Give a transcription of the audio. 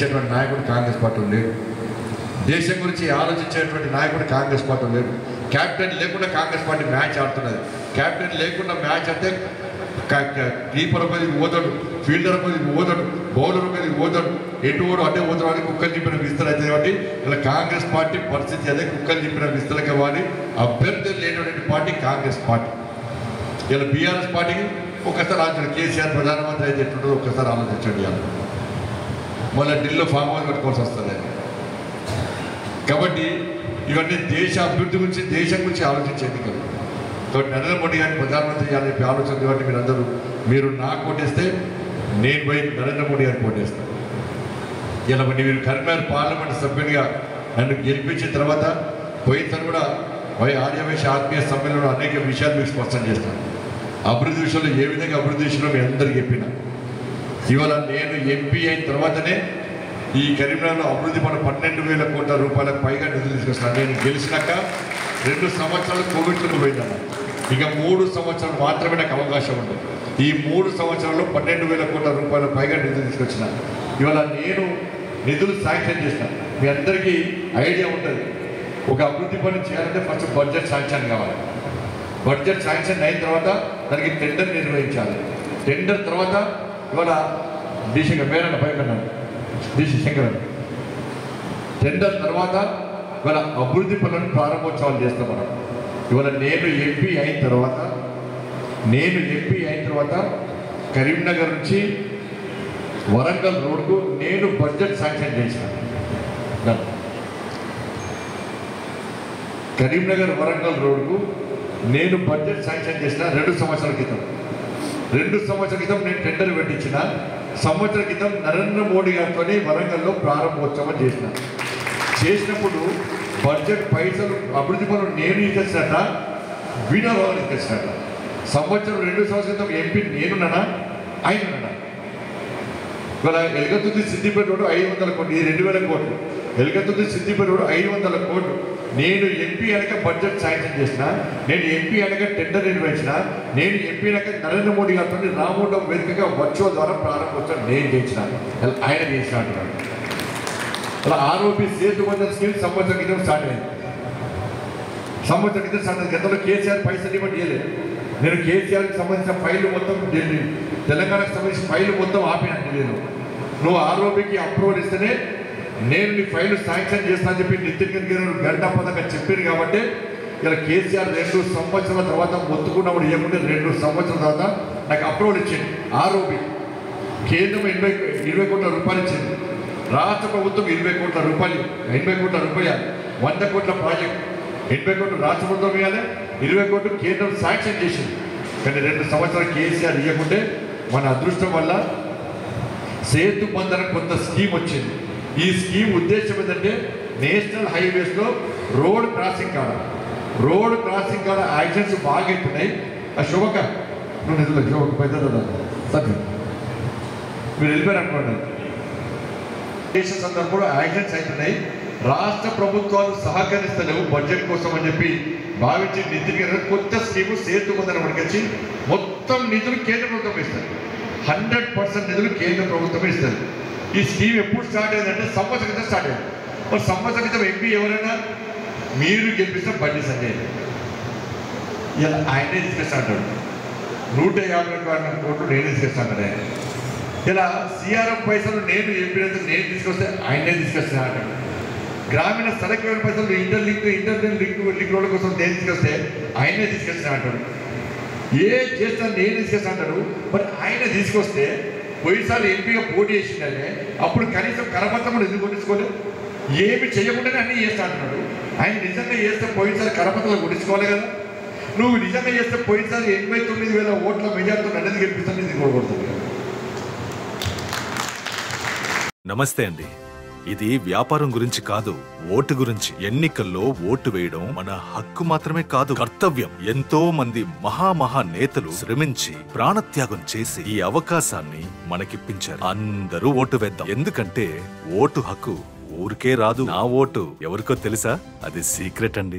చర్చించేటువంటి నాయకుడు కాంగ్రెస్ పార్టీ లేడు. దేశం గురించి ఆలోచించేటువంటి నాయకుడు కాంగ్రెస్ పార్టీ లేడు. క్యాప్టెన్ లేకుండా కాంగ్రెస్ పార్టీ మ్యాచ్ ఆడుతున్నది. క్యాప్టెన్ లేకుండా మ్యాచ్ అంటే కీపర్ ఒకరికి ఓదడు, ఫీల్డర్ ఒకరికి ఓదడు, బౌలర్ ఒకరికి ఓదడు, ఎటు ఓడు అటే ఓదడు అని కుక్కలు చెప్పిన విస్తలు అయితే కాబట్టి ఇలా కాంగ్రెస్ పార్టీ పరిస్థితి అదే. కుక్కలు చెప్పిన విస్తలకి వాడి అభ్యర్థులు లేనటువంటి పార్టీ కాంగ్రెస్ పార్టీ. ఇలా బీఆర్ఎస్ పార్టీకి ఒకసారి ఆలోచన, కేసీఆర్ ప్రధానమంత్రి అయితే ఎట్లుంటుందో ఒక్కసారి ఆలోచించండి. మళ్ళీ ఢిల్లీలో ఫామ్ హౌస్ కట్టుకోవాల్సి వస్తుంది. కాబట్టి ఇవన్నీ దేశ అభివృద్ధి గురించి, దేశం గురించి ఆలోచించే ఎన్నికలు. కాబట్టి నరేంద్ర మోడీ గారిని ప్రధానమంత్రి చేయాలని చెప్పి ఆలోచన. కాబట్టి మీరు నాకు ఓటేస్తే నేను పోయి నరేంద్ర మోడీ గారికి ఓటేస్తాను. ఇలా మీరు కరీంనగర్ పార్లమెంట్ సభ్యునిగా నన్ను గెలిపించిన తర్వాత పోయిన కూడా ఆర్యవేశ ఆత్మీయ సమ్మేళనంలో అనేక విషయాలు మీకు స్పష్టం చేస్తాను. అభివృద్ధి విషయంలో ఏ విధంగా అభివృద్ధి విషయంలో మీ అందరికీ చెప్పిన. ఇవాళ నేను ఎంపీ అయిన తర్వాతనే ఈ కరీంనగర్లో అభివృద్ధి మనం 12,000 కోట్ల రూపాయలకు పైగా నిధులు తీసుకొస్తున్నాను. నేను గెలిచినాక 2 సంవత్సరాలు కోవిడ్తో పోయిందన్న. ఇక 3 సంవత్సరాలు మాత్రమే నాకు అవకాశం ఉంటుంది. ఈ 3 సంవత్సరాల్లో 12,000 కోట్ల రూపాయల పైగా నిధులు తీసుకొచ్చిన. ఇవాళ నేను నిధులు శాంక్షన్ చేసిన. మీ అందరికీ ఐడియా ఉంటుంది, ఒక అభివృద్ధి పని చేయాలంటే ఫస్ట్ బడ్జెట్ శాంక్షన్ కావాలి. బడ్జెట్ శాంక్షన్ అయిన తర్వాత దానికి టెండర్ నిర్వహించాలి. టెండర్ తర్వాత ఇవాళ పేరన్న పైకన్నాను శంకరన్ టెండర్ తర్వాత ఇవాళ అభివృద్ధి పనులను ప్రారంభోత్సవాలు చేస్తాం మనం. ఇవాళ నేను ఎంపీ అయిన తర్వాత కరీంనగర్ నుంచి వరంగల్ రోడ్కు నేను బడ్జెట్ శాంక్షన్ చేసిన. కరీంనగర్ వరంగల్ రోడ్కు నేను బడ్జెట్ శాంక్షన్ చేసిన 2 సంవత్సరాల క్రితం. 2 సంవత్సరాల క్రితం నేను టెండర్ పెట్టించిన. సంవత్సరం క్రితం నరేంద్ర మోడీ గారితో వరంగల్లో ప్రారంభోత్సవం చేసినప్పుడు బడ్జెట్ పైసలు అభివృద్ధి పనులు నేను ఇచ్చేసినట్ట, వినోభావాలు ఇచ్చేసినట్ట. సంవత్సరం 2 సంవత్సరాల క్రితం ఎంపీ నేనున్నానా, ఆయనన్నా. ఇవాళ ఎలుగతుర్తి సిద్దిపేట రోడ్డు 500 కోట్లు, ఇది 2,000 కోట్లు. ఎలుగతుర్తి సిద్దిపేట రోడ్డు 500 కోట్లు. నేను ఎంపీ అనక బడ్జెట్ శాంక్షన్ చేసిన, నేను ఎంపీ అనక టెండర్ నిర్వహించిన, నేను ఎంపీ అనక నరేంద్ర మోడీ గారితో రామోటం వేదికగా వర్చువల్ ద్వారా ప్రారంభోత్సవం నేను చేసిన, ఆయన చేసిన అంటున్నాడు. అలా ఆరోపి సేతు బంధన్ స్కీమ్ సంవత్సరం క్రితం స్టార్ట్ అయింది. గతంలో కేసీఆర్ పైసలు ఇవ్వడం చేయలేదు. నేను కేసీఆర్కి సంబంధించిన ఫైళ్ళు మొత్తం, తెలంగాణకు సంబంధించిన ఫైళ్ళు మొత్తం ఆపినండి. నువ్వు ఆరోపికి అప్రూవల్ ఇస్తేనే నేను నీ ఫైల్ శాంక్షన్ చేస్తా అని చెప్పి నితిన్ గడ్కరీ గంటాపదంగా చెప్పారు. కాబట్టి ఇలా కేసీఆర్ 2 సంవత్సరాల తర్వాత మొత్తుకున్నప్పుడు ఇవ్వకుంటే 2 సంవత్సరాల తర్వాత నాకు అప్రూవల్ ఇచ్చింది. ఆరోపి కేంద్రం 20 కోట్ల రూపాయలు ఇచ్చింది. రాష్ట్ర ప్రభుత్వం 20 కోట్ల రూపాయలు, 80 కోట్ల రూపాయలు, 100 కోట్ల ప్రాజెక్ట్. 80 కోట్లు రాష్ట్ర ప్రభుత్వం ఇవ్వాలి, 20 కోట్లు కేంద్రం శాంక్షన్ చేసింది. కానీ 2 సంవత్సరాలు కేసీఆర్ ఇవ్వకుంటే మన అదృష్టం వల్ల సేతు బంధన కొంత స్కీమ్ వచ్చింది. ఈ స్కీమ్ ఉద్దేశం ఏంటంటే నేషనల్ హైవేస్లో రోడ్ క్రాసింగ్ కాడ యాక్సిడెంట్స్ బాగా అవుతున్నాయి. ఆ శుభక నువ్వు నిధులు పెద్ద సత్యం మీరు వెళ్ళిపోయారు అనుకోండి. దేశ సందర్భంలో యాక్సిడెంట్స్ అవుతున్నాయి, రాష్ట్ర ప్రభుత్వాలు సహకరిస్తలేవు బడ్జెట్ కోసం అని చెప్పి భావించి నిధులు కొత్త స్కీము సేతు బంధన పడికొచ్చి మొత్తం నిధులు కేంద్ర ప్రభుత్వం ఇస్తారు. 100% నిధులు కేంద్ర ప్రభుత్వమే ఇస్తారు. ఈ స్కీమ్ ఎప్పుడు స్టార్ట్ అయిందంటే సంవత్సరం క్రితం స్టార్ట్ అయింది. మరి సంవత్సరం క్రితం ఎంపీ ఎవరైనా మీరు గెలిపిస్తే బండి సంజయ్ ఇలా ఆయనే తీసుకొస్తా అంటాడు. 150 కోట్లు నేను తీసుకొస్తా అంటాడు ఆయన. ఇలా సిఆర్ఎఫ్ పైసలు నేను ఎంపీ నేను తీసుకొస్తే ఆయనే తీసుకొస్తా అంటాడు. గ్రామీణ సడక్ వ్యవహార పైసలు ఇంటర్లింక్ రోడ్ల కోసం నేను తీసుకొస్తే ఆయనే తీసుకొస్తా అంటాడు. ఏ చేస్తా నేను తీసుకొస్తా అంటాడు. మరి ఆయన తీసుకొస్తే పోయినసారి ఎంపీగా పోటీ చేసిండే అప్పుడు కనీసం కరపత్రం ఎందుకు కొట్టించుకోలేదు, ఏమి చేయకుండానే అన్నీ చేస్తా అంటున్నాడు. ఆయన నిజంగా చేస్తే పోయినసారి కరపత్రాలు కొట్టించుకోవాలి కదా. నువ్వు నిజంగా చేస్తే పోయినసారి 89,000 ఓట్ల మెజార్టీతో నన్నది గెలిపిస్తాను, ఇది కూడా కొడుతుంది. నమస్తే అండి. ఇది వ్యాపారం గురించి కాదు, ఓటు గురించి. ఎన్నికల్లో ఓటు వేయడం మన హక్కు మాత్రమే కాదు, కర్తవ్యం. ఎంతో మంది మహా నేతలు శ్రమించి ప్రాణత్యాగం చేసి ఈ అవకాశాన్ని మనకిప్పించారు. అందరూ ఓటు వేద్దాం. ఎందుకంటే ఓటు హక్కు ఊరికే రాదు. నా ఓటు ఎవరికో తెలుసా? అది సీక్రెట్ అండి.